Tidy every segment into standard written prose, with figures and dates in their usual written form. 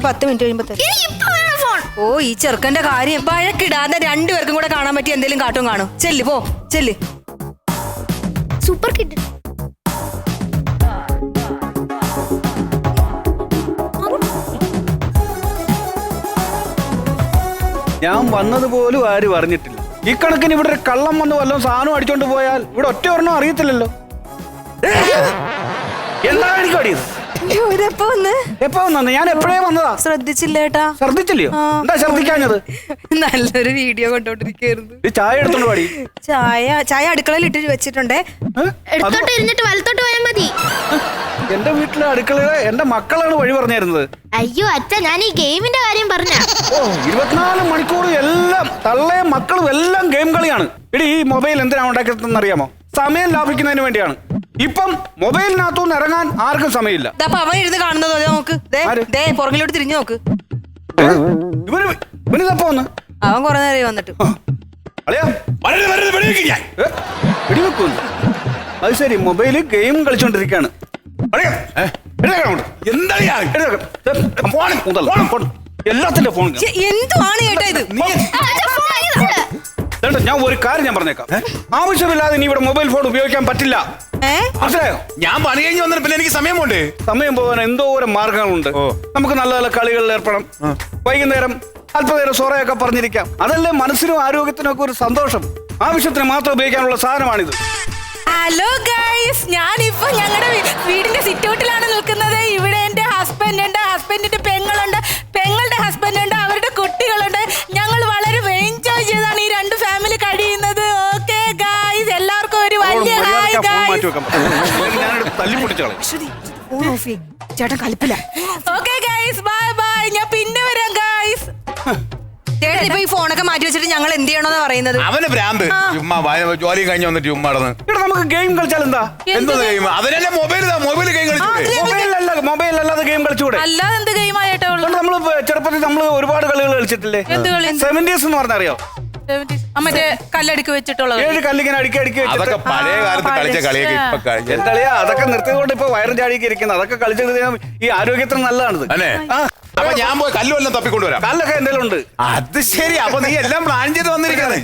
10 minute കഴിയുമ്പോ തരും. ഓ ഈ ചെറുക്കന്റെ കാര്യം വഴക്കിടാതെ രണ്ടുപേർക്കും കൂടെ കാണാൻ പറ്റിയ എന്തെങ്കിലും കാട്ടും കാണും. ചെല്ല് പോ ചെല്ല്. Super kid. ഞാൻ വന്നതുപോലും ആരും അറിഞ്ഞിട്ടില്ല. ഈ കണക്കിന് ഇവിടെ ഒരു കള്ളം വന്ന് വല്ലതും സാധനം അടിച്ചോണ്ട് പോയാൽ ഇവിടെ ഒറ്റ ഒരെണ്ണം അറിയത്തില്ലല്ലോ. എന്താണ് എനിക്ക് അടിയത്? എപ്പോ വന്നു? ഞാൻ എപ്പോഴേ വന്നതാ. ശ്രദ്ധിച്ചില്ലേട്ടാ? ശ്രദ്ധിച്ചില്ലയോ? എന്താ ശ്രദ്ധിക്കാഞ്ഞത്? നല്ലൊരു വീഡിയോ കണ്ടോണ്ടിരിക്കുന്നു. ചായ എടുത്തോണ്ട് പാടി. ചായ അടുക്കളയിൽ ഇട്ട് വെച്ചിട്ടുണ്ടേ. എടുത്തോട്ട് ഇരുന്നിട്ട് വലത്തോട്ട് പോയാൽ മതി. എന്റെ വീട്ടിലെ അടുക്കളയിലെ എന്റെ മക്കളാണ് വഴി പറഞ്ഞു തരുന്നത്. അയ്യോ അച്ഛ, ഞാൻ ഈ ഗെയിമിന്റെ കാര്യം പറഞ്ഞ. 24 മണിക്കൂർ എല്ലാം തള്ളയും മക്കളും എല്ലാം ഗെയിം കളിയാണ്. ഇടി ഈ മൊബൈൽ എന്തിനാണ് ഉണ്ടാക്കിയതെന്ന് അറിയാമോ? സമയം ലാഭിക്കുന്നതിന് വേണ്ടിയാണ്. ഇപ്പം മൊബൈലിനകത്തുനിന്ന് ഇറങ്ങാൻ ആർക്കും സമയമില്ല. അവൻ ഇരുന്ന് കാണുന്നത് നോക്ക്, പുറകിലോട്ട് തിരിഞ്ഞു നോക്ക്. ഇവനിതപ്പോ വന്ന് അവൻ കുറെ നേരം വന്നിട്ട് വെടിവെക്കുന്നു. അത് ശരി, മൊബൈല് ഗെയിം കളിച്ചോണ്ടിരിക്കാണ്. എല്ലാത്തിന്റെ ഫോൺ. എന്തുവാണ് ചേട്ടാ ഇത്? ഞാൻ ഒരു കാര്യം ഞാൻ പറഞ്ഞേക്കാം. ആവശ്യമില്ലാതെ നീ ഇവിടെ മൊബൈൽ ഫോൺ ഉപയോഗിക്കാൻ പറ്റില്ല. മനസ്സിലായോ? ഞാൻ പണി കഴിഞ്ഞ് വന്നിട്ട് പിന്നെ എനിക്ക് സമയമുണ്ട്. സമയം പോകാൻ എന്തോരം മാർഗങ്ങളുണ്ട്. നമുക്ക് നല്ല നല്ല കളികളിൽ ഏർപ്പെടാം. വൈകുന്നേരം അല്പനേരം സോറയൊക്കെ പറഞ്ഞിരിക്കാം. അതല്ലേ മനസ്സിനും ആരോഗ്യത്തിനും ഒക്കെ ഒരു സന്തോഷം. ആവശ്യത്തിന് മാത്രം ഉപയോഗിക്കാനുള്ള സാധനമാണിത്. ഹലോ ഗൈസ്, ഞാനിപ്പോ ഞങ്ങളുടെ വീടിന്റെ സിറ്റൗട്ടിലാണ് നിൽക്കുന്നത്. ഇവിടെ എന്റെ ഹസ്ബൻഡ് ഉണ്ട്, ഹസ്ബൻഡിന്റെ പെങ്ങളുണ്ട്, പെങ്ങളുടെ ഹസ്ബൻഡ് ഉണ്ട്, അവരുടെ കുട്ടികളുണ്ട്. ഞങ്ങൾ വളരെ എൻജോയ് ചെയ്താണ് ഈ രണ്ട് ഫാമിലി കഴിയുന്നത്. ഓക്കെ ഗൈസ്, എല്ലാവർക്കും ഒരു വലിയ ഹായ് ഗൈസ്. ചേട്ടൻ കലിപ്പില്ല. Okay guys, bye bye. ഞാൻ പിന്നെ വരാം ഗൈസ്. ചേട്ടൻ ഇപ്പൊ ഈ ഫോണൊക്കെ മാറ്റി വെച്ചിട്ട് ഞങ്ങൾ എന്ത് ചെയ്യണമെന്ന് പറയുന്നത്? അവന് ഭ്രാന്ത്. ചുമ്മാ ജോലിയും കഴിഞ്ഞ് വന്നിട്ട് ചുമ്മാ നടന്ന്. ഇവിടെ നമുക്ക് ഗെയിം കളിച്ചാൽ എന്താ? എന്തോ ഗെയിം? അതിനല്ലേ മൊബൈൽ ഗെയിം കളിച്ചൂടെ? മൊബൈൽ അല്ലാതെ ഗെയിം കളിച്ചൂടെ? അല്ലാതെ എന്ത് ഗെയിം ആയിട്ടോ? നമ്മള് ചെറുപ്പത്തിൽ നമ്മള് ഒരുപാട് കളികൾ കളിച്ചിട്ടില്ലേ? 70s എന്ന് പറഞ്ഞറിയോ? മറ്റേ കല്ലടിക്ക് വെച്ചിട്ടുള്ളത്. 7 കല്ലിങ്ങനെ അടുക്കി അതൊക്കെ പഴയ കാലത്ത് കളിച്ച കളിയൊക്കെ ഇപ്പൊ കളിയാ. അതൊക്കെ നിർത്തിയതുകൊണ്ട് ഇപ്പൊ വയറും ചാടിയൊക്കെ ഇരിക്കുന്നത്. അതൊക്കെ കളിച്ചത് ഈ ആരോഗ്യത്തിന് നല്ലതാണത്. അപ്പൊ ഞാൻ പോയി കല്ലുമെല്ലാം തപ്പിക്കൊണ്ടുവരാം. കല്ലൊക്കെ എന്തെങ്കിലും ഉണ്ട്. അത് ശരി. അപ്പൊ നീ എല്ലാം പ്ലാൻ ചെയ്ത് വന്നിരിക്കുന്നത്.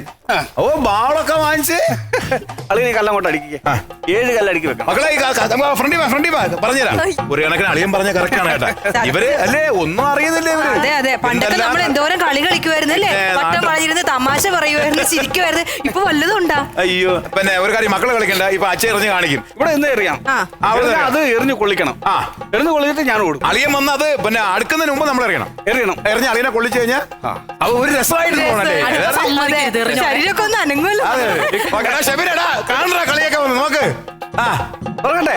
ഓ, ബാളൊക്കെ വാങ്ങിച്ച് അളിയെ കല്ലങ്ങോട്ട് അടിക്കുക. 7 കല്ലടിക്കി വെക്കണം. മക്കളെ ഫ്രണ്ടി പറഞ്ഞുതരാം. ഒരു കണക്കിന് അളിയൻ പറഞ്ഞ കറക്റ്റ് ആണ് കേട്ടാ. ഇവര് അല്ലേ ഒന്നും അറിയുന്നില്ലേ ഇവര്? അതെ അതെ, പണ്ടൊക്കെ നമ്മൾ എന്തോരം കളി കളിക്കുവായിരുന്നല്ലേ. വട്ടം പറഞ്ഞിരുന്ന് തമാശ പറയുമായിരുന്നു, ചിരിക്കുമായിരുന്നു. ഇപ്പൊ വല്ലതും ഉണ്ടാ? അയ്യോ, പിന്നെ ഒരു കാര്യം, മക്കളെ കളിക്കണ്ട. ഇപ്പൊ അച്ഛൻ എറിഞ്ഞ് കാണിക്കും. ഇവിടെ എന്ത് എറിയാം? അത് എറിഞ്ഞു കൊള്ളിക്കണം. എറിഞ്ഞു കൊള്ളിച്ചിട്ട് ഞാൻ കൊടുക്കും. അളിയൻ വന്ന് അത് പിന്നെ അടുക്കുന്നതിന് മുമ്പ് നമ്മൾ എറിയണം. എറിഞ്ഞ് അളിയനെ കൊള്ളിച്ചു കഴിഞ്ഞാൽ അത് ഒരു രസമായിട്ട് പോകണല്ലേ. ശരീരമൊക്കെ ഒന്ന് അനങ്ങുമല്ലോ. ശബരിടാ കാണാ കളിയൊക്കെ വന്ന് നോക്ക്. തുടങ്ങട്ടെ?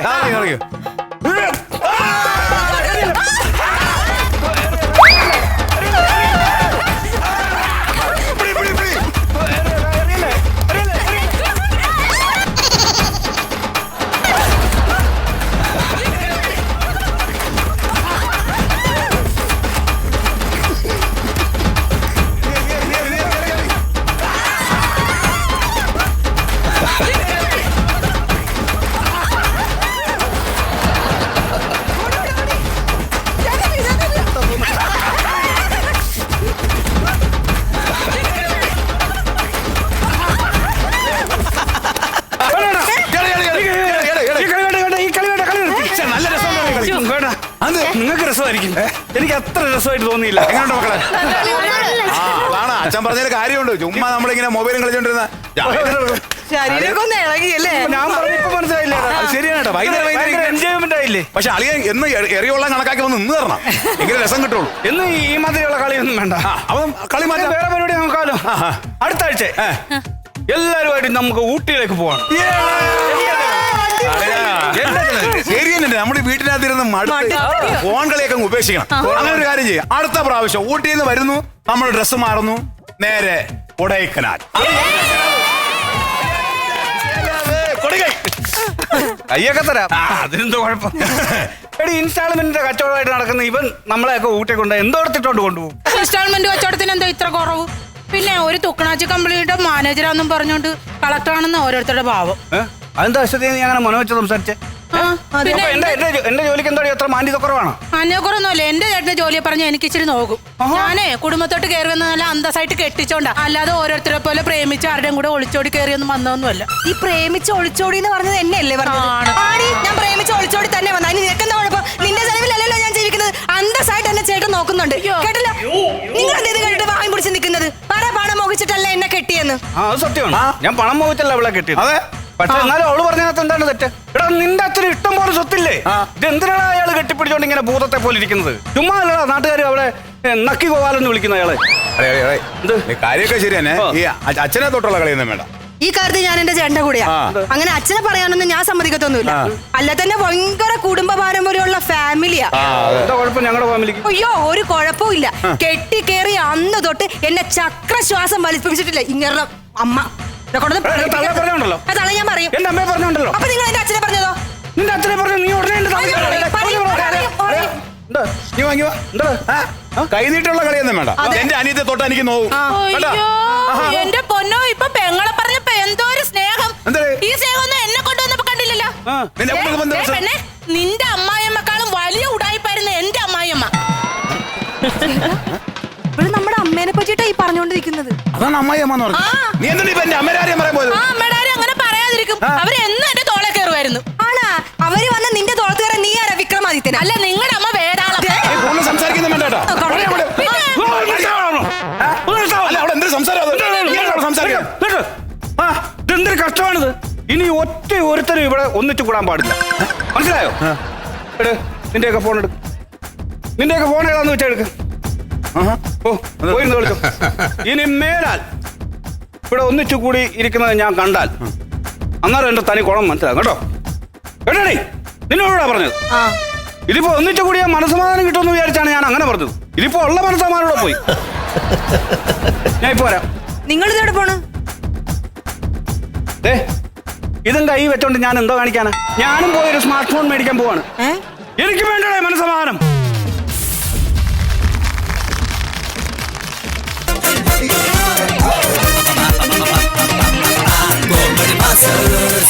നിങ്ങൾക്ക് രസമായിരിക്കും, എനിക്ക് അത്ര രസമായിട്ട് തോന്നിയില്ല. എങ്ങനെയുണ്ട് മക്കളെ? അതാണ് അച്ഛൻ പറഞ്ഞ കാര്യമുണ്ട്. ചുമ്മാ നമ്മളിങ്ങനെ മൊബൈലും കളിച്ചോണ്ടിരുന്ന ശരീരമൊക്കെ ഒന്ന് ഇളകിയല്ലേ? ഞാൻ പറഞ്ഞപ്പോ മനസ്സിലായില്ല. ശരിയാണ്, വൈകുന്നേരം എൻജോയ്മെന്റ് ആയില്ലേ? പക്ഷെ അളിയെ എന്ന് എറിയുള്ള കണക്കാക്കി വന്ന് നിന്ന് തരണം, എങ്കിലും രസം കിട്ടുള്ളൂ. എന്ന് ഈ മാതിരിയുള്ള കളിയൊന്നും വേണ്ട. അവൻ കളി മാറ്റാൻ വേറെ പരിപാടി നോക്കാലോ. അടുത്ത ആഴ്ച എല്ലാരുമായിട്ട് നമുക്ക് ഊട്ടിയിലേക്ക് പോവാം. ശരി തന്നെ, നമ്മുടെ വീട്ടിനകത്തിരുന്ന് മടുത്ത് ഫോൺ കളിയൊക്കെ ഉപേക്ഷിക്കണം. അങ്ങനെ ഒരു കാര്യം ചെയ്യാം, അടുത്ത പ്രാവശ്യം ഊട്ടിയിൽ നിന്ന് വരുന്നു, നമ്മൾ ഡ്രസ്സ് മാറുന്നു, നേരെ കൊടൈക്കനാൽ. കയ്യൊക്കെ തരാം, അതിനെന്തോ കുഴപ്പം. എടി, ഇൻസ്റ്റാൾമെന്റിന്റെ കച്ചവടമായിട്ട് നടക്കുന്ന ഇവൻ നമ്മളെയൊക്കെ ഊട്ടി കൊണ്ട് എന്തോടത്തിട്ടോണ്ട് കൊണ്ടുപോകും. ഇൻസ്റ്റാൾമെന്റ് കച്ചവടത്തിന് എന്തോ ഇത്ര കുറവ്? പിന്നെ ഒരു തുക്കണാച്ചി കമ്പനിയുടെ മാനേജറാന്നും പറഞ്ഞോണ്ട് കളക്ടറാണെന്ന് ഓരോരുത്തരുടെ ഭാവം. അതെന്താ അശ്വതി നീ അങ്ങനെ മനോവെച്ച് സംസാരിച്ചേ? പിന്നെ എന്റെ ജോലിക്ക് എന്താ എത്ര മാന്യത കുറവാണ്? അന്നേക്കുറൊന്നുമല്ല, എന്റെ ചേട്ടന്റെ ജോലിയെ പറഞ്ഞ എനിക്ക് ഇച്ചിരി നോക്കും. ഞാനേ കുടുംബത്തോട്ട് കയറി വന്ന നല്ല അന്തസ്സായിട്ട് കെട്ടിച്ചോണ്ടാ, അല്ലാതെ ഓരോരുത്തരെ പോലെ പ്രേമിച്ച് ആരുടെയും കൂടെ ഒളിച്ചോടി കയറിയൊന്നും വന്നതൊന്നുമല്ല. ഈ പ്രേമിച്ച് ഒളിച്ചോടി എന്ന് പറഞ്ഞത് എന്നെയല്ലേ പറഞ്ഞത്? ആടി, ഞാൻ പ്രേമിച്ച് ഒളിച്ചോടി തന്നെ വന്ന. അതിന് നിനക്കെന്താ കുഴപ്പം? നിന്റെ ചെലവിലല്ലല്ലോ ഞാൻ ജീവിക്കുന്നത്. അന്തസ്സായിട്ട് എന്നെ ചേട്ടൻ നോക്കുന്നുണ്ട്. കേട്ടല്ലോ? നിങ്ങൾ എന്ത് കേട്ടിട്ട് വാങ്ങി പിടിച്ച് നിൽക്കുന്നത്? പണം മോഹിച്ചിട്ടല്ല എന്നെ കെട്ടിയെന്ന്. അത് സത്യമാണ്. ഞാൻ പണം മോഹിച്ചല്ല അവളെ കെട്ടിയത്. അതെ. പക്ഷെ എന്നാലും അവള് പറഞ്ഞതിനകത്ത് എന്താണ് തെറ്റ്? എടാ, നിന്റെ അച്ഛന് ഇഷ്ടം പോലെ സ്വത്തില്ലേ? ഇത് എന്തിനാണ് അയാള് കെട്ടിപ്പിടിച്ചോണ്ട് ഇങ്ങനെ ഭൂതത്തെ പോലെ ഇരിക്കുന്നത്? ചുമ്മാ അല്ലടാ നാട്ടുകാർ അവളെ നക്കി ഗോപാലെന്ന് വിളിക്കുന്ന അയാളെ. കാര്യമൊക്കെ ശരി തന്നെ. ഈ അച്ഛനെ തൊട്ടുള്ള കളിയൊന്നും വേണ്ട. ഈ കാര്യത്തിൽ ഞാൻ എന്റെ ചേട്ടന്റെ കൂടെയാ. അങ്ങനെ അച്ഛനെ പറയാനൊന്നും ഞാൻ സമ്മതിക്കത്തൊന്നുമില്ല. അല്ല തന്നെ ഭയങ്കര കുടുംബ പാരമ്പര്യമുള്ള ഫാമിലിയാ. എന്താ കുഴപ്പം ഞങ്ങളുടെ ഫാമിലിക്ക്? അയ്യോ, ഒരു കുഴപ്പമില്ല. കെട്ടി കേറി അന്ന് തൊട്ട് എന്നെ ചക്രശ്വാസം വലിപ്പിച്ചിട്ടില്ല ഇങ്ങനെ അമ്മ. പറഞ്ഞോണ്ടല്ലോ, അതാണ് ഞാൻ പറയും. എന്റെ അമ്മയെ പറഞ്ഞോണ്ടല്ലോ. അപ്പൊ നിങ്ങൾ എന്റെ അച്ഛനെ പറഞ്ഞതോ? നിന്റെ അച്ഛനെ പറഞ്ഞു നീ ഉടനെ എന്റെ തള്ളയെ നീ വാങ്ങി വാ. കൈനീട്ടുള്ള കളിയൊന്നും വേണ്ട. എന്റെ അനിയത്തെ തൊട്ട് എനിക്ക് നോവും. അയ്യോ, എന്റെ പൊന്നോ, ഇപ്പൊ പെങ്ങളെ പറഞ്ഞപ്പോ എന്തോ ഒരു സ്നേഹം. എന്ത്? ഈ സ്നേഹമൊന്നും എന്നെ കൊണ്ടുവന്നപ്പോ കണ്ടില്ലല്ലോ. പെണ്ണെ, നിന്റെ അമ്മായിയമ്മക്കാളും വലിയ ഉടായിപ്പായിരുന്നു എന്റെ അമ്മായിയമ്മ. ഇവിടെ നമ്മുടെ അമ്മേനെ പറ്റിട്ടാ ഈ പറഞ്ഞോണ്ടിരിക്കുന്നത്. അതാണ് അമ്മായി അമ്മ എന്ന് പറഞ്ഞത്. നീ എന്താണ് ഇപ്പൊ എന്റെ അമ്മയുടെ കാര്യം പറയാൻ പോയത്? ആ അമ്മയുടെ കാര്യം അങ്ങനെ പറയാതിരിക്കും. അവരെന്നും എന്റെ തോളെ കയറുമായിരുന്നു. ആണാ? അവര് വന്ന് നിന്റെ തോളത്തുകാരൻ നീ ആരാ? വിക്രമാദിത്യൻ? അല്ല, നിങ്ങളുടെ അമ്മ വേടാളം. സംസാരിക്കുന്ന വേണ്ട. ഇതെന്തൊരു കഷ്ടമാണിത്. ഇനി ഒറ്റ ഒരുത്തരും ഇവിടെ ഒന്നിച്ചു കൂടാൻ പാടില്ല. മനസ്സിലായോ? നിന്റെയൊക്കെ ഫോൺ എടുക്കും. നിന്റെയൊക്കെ ഫോൺ ഏതാന്ന് വെച്ചാൽ എടുക്ക. പോയിരുന്നു വിളിച്ചു. ഇനി മേലാൽ ഇവിടെ ഒന്നിച്ചു കൂടി ഇരിക്കുന്നത് ഞാൻ കണ്ടാൽ അന്നേരം എന്റെ തനി കുളം മനസ്സിലാകും കേട്ടോ. കേട്ടോടി, നിന്നോടാ പറഞ്ഞത്. ഇതിപ്പോ ഒന്നിച്ചു കൂടിയാൽ മനസ്സമാധാനം കിട്ടുമെന്ന് വിചാരിച്ചാണ് ഞാൻ അങ്ങനെ പറഞ്ഞത്. ഇതിപ്പോ ഉള്ള മനസ്സമാനോടെ പോയി. ഞാൻ ഇപ്പൊ വരാം. നിങ്ങൾ ഇതെവിടെ പോണ്? ഇതും കൈ വെച്ചോണ്ട് ഞാൻ എന്തോ കാണിക്കാനാ? ഞാനും പോയൊരു സ്മാർട്ട് ഫോൺ മേടിക്കാൻ പോവാണ്. എനിക്ക് വേണ്ടേ മനസ്സമാധാനം. Comedy Masters.